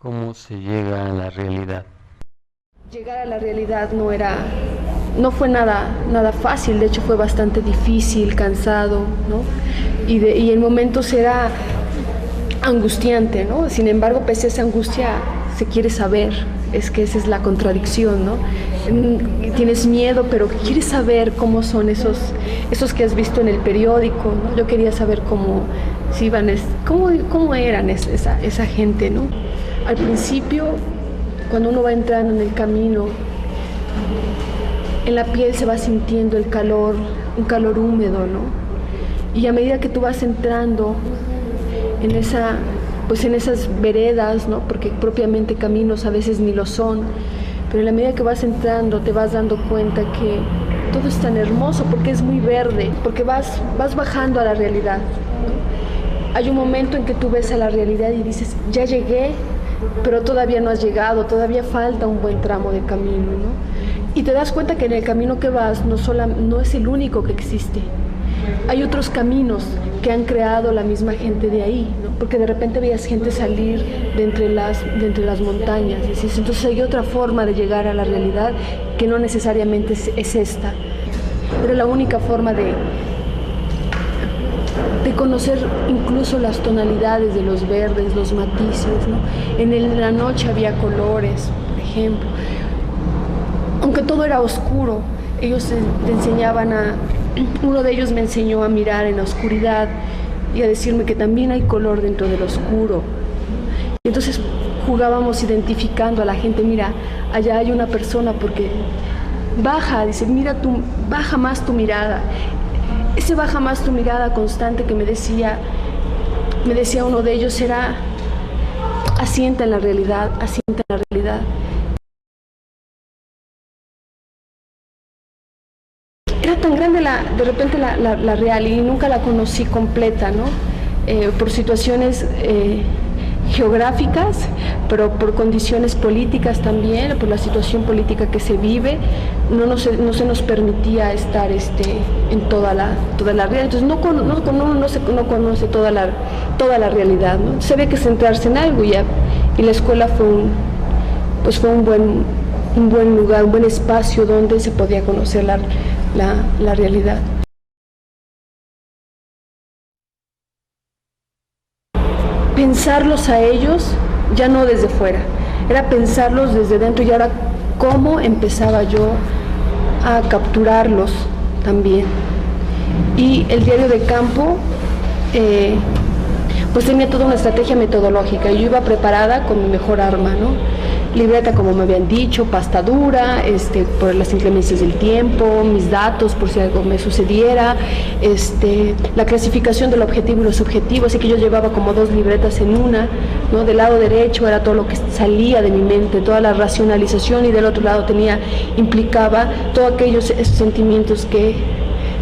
¿Cómo se llega a la realidad? Llegar a la realidad no fue nada fácil, de hecho fue bastante difícil, cansado, ¿no? Y en momentos era angustiante, ¿no? Sin embargo, pese a esa angustia, se quiere saber, es que esa es la contradicción, ¿no? Tienes miedo, pero quieres saber cómo son esos que has visto en el periódico, ¿no? Yo quería saber cómo eran esa gente, ¿no? Al principio, cuando uno va entrando en el camino, en la piel se va sintiendo el calor, un calor húmedo, ¿no? Y a medida que tú vas entrando en esas veredas, ¿no? Porque propiamente caminos a veces ni lo son, pero en la medida que vas entrando te vas dando cuenta que todo es tan hermoso porque es muy verde, porque vas bajando a la realidad, ¿no? Hay un momento en que tú ves a la realidad y dices, ya llegué, pero todavía no has llegado, todavía falta un buen tramo de camino, ¿no? Y te das cuenta que en el camino que vas no es el único que existe. Hay otros caminos que han creado la misma gente de ahí, ¿no? Porque de repente veías gente salir de entre las montañas. Y dices, entonces hay otra forma de llegar a la realidad que no necesariamente es esta. Era la única forma de conocer incluso las tonalidades de los verdes, los matices, ¿no? La noche había colores, por ejemplo. Aunque todo era oscuro, ellos te enseñaban uno de ellos me enseñó a mirar en la oscuridad y a decirme que también hay color dentro del oscuro. Y entonces jugábamos identificando a la gente, mira, allá hay una persona porque dice, baja más tu mirada. Ese baja más tu mirada constante que me decía uno de ellos era asienta en la realidad, asienta en la realidad. Era tan grande de repente la real y nunca la conocí completa, ¿no? Por situaciones geográficas, pero por condiciones políticas también, por la situación política que se vive, no se nos permitía estar en toda la realidad. Entonces no conoce toda la realidad, ¿no? Se había que centrarse en algo y la escuela fue un buen lugar, un buen espacio donde se podía conocer la realidad. Pensarlos a ellos, ya no desde fuera, era pensarlos desde dentro y ahora cómo empezaba yo a capturarlos también. Y el diario de campo, pues tenía toda una estrategia metodológica y yo iba preparada con mi mejor arma, ¿no? Libreta, como me habían dicho, pasta dura, por las inclemencias del tiempo, mis datos por si algo me sucediera, la clasificación del objetivo y los objetivos, así que yo llevaba como 2 libretas en una, ¿no? Del lado derecho era todo lo que salía de mi mente, toda la racionalización y del otro lado implicaba todos aquellos sentimientos que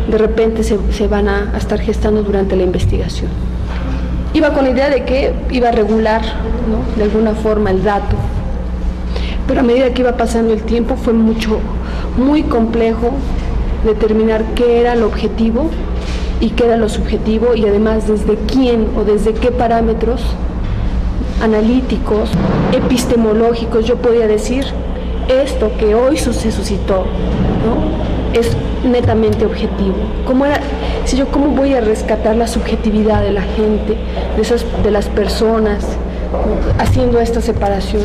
de repente se van a estar gestando durante la investigación. Iba con la idea de que iba a regular, ¿no? De alguna forma el dato. Pero a medida que iba pasando el tiempo fue muy complejo determinar qué era el objetivo y qué era lo subjetivo y además desde quién o desde qué parámetros analíticos, epistemológicos yo podía decir esto que hoy se suscitó, ¿no? Es netamente objetivo. ¿Cómo voy a rescatar la subjetividad de la gente, de las personas, ¿no? Haciendo esta separación?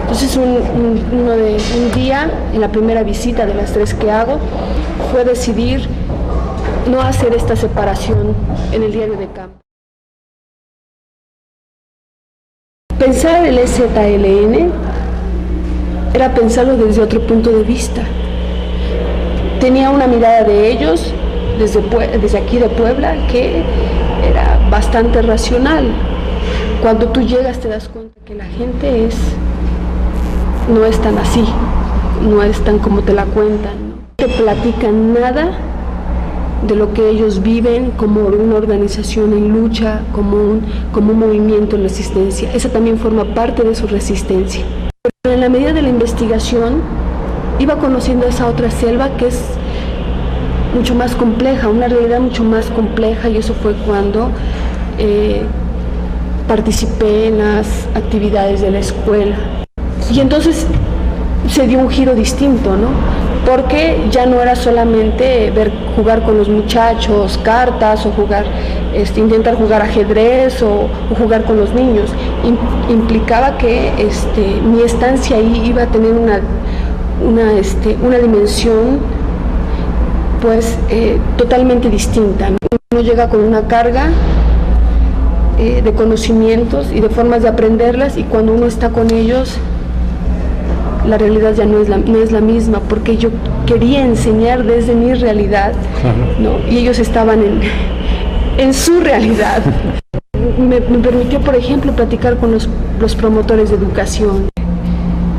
Entonces un día, en la primera visita de las 3 que hago, fue decidir no hacer esta separación en el diario de campo. Pensar el EZLN era pensarlo desde otro punto de vista. Tenía una mirada de ellos desde aquí de Puebla que era bastante racional. Cuando tú llegas te das cuenta que la gente no es tan así, no es tan como te la cuentan, ¿no? Te platican nada de lo que ellos viven como una organización en lucha, como un movimiento en resistencia. Esa también forma parte de su resistencia. Pero en la medida de la investigación iba conociendo esa otra selva que es mucho más compleja, una realidad mucho más compleja, y eso fue cuando participé en las actividades de la escuela. Y entonces se dio un giro distinto, ¿no? Porque ya no era solamente jugar con los muchachos, cartas, o intentar jugar ajedrez o jugar con los niños. Implicaba que mi estancia ahí iba a tener una dimensión pues totalmente distinta, ¿no? Uno llega con una carga de conocimientos y de formas de aprenderlas, y cuando uno está con ellos la realidad ya no es la misma, porque yo quería enseñar desde mi realidad, ¿no? Y ellos estaban en su realidad. Me permitió, por ejemplo, platicar con los promotores de educación.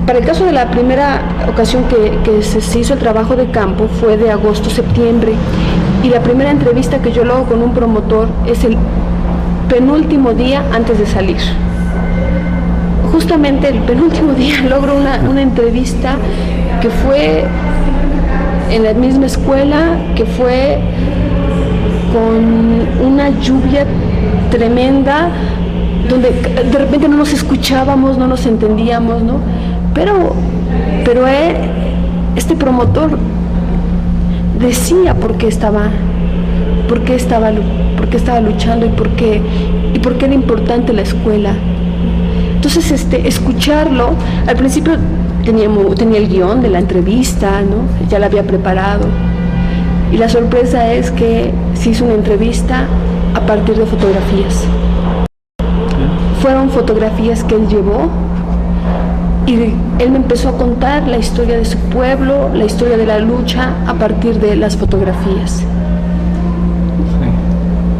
Para el caso de la primera ocasión que se hizo el trabajo de campo fue de agosto-septiembre, y la primera entrevista que yo lo hago con un promotor es el penúltimo día antes de salir. Justamente el penúltimo día logro una entrevista que fue en la misma escuela, que fue con una lluvia tremenda, donde de repente no nos escuchábamos, no nos entendíamos, ¿no? Pero este promotor decía por qué estaba luchando y por qué era importante la escuela. Entonces, escucharlo, al principio tenía el guión de la entrevista, ¿no? Ya la había preparado. Y la sorpresa es que se hizo una entrevista a partir de fotografías. Fueron fotografías que él llevó, y él me empezó a contar la historia de su pueblo, la historia de la lucha a partir de las fotografías.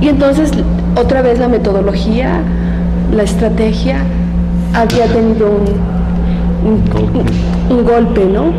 Y entonces, otra vez la metodología, la estrategia había tenido un golpe, ¿no?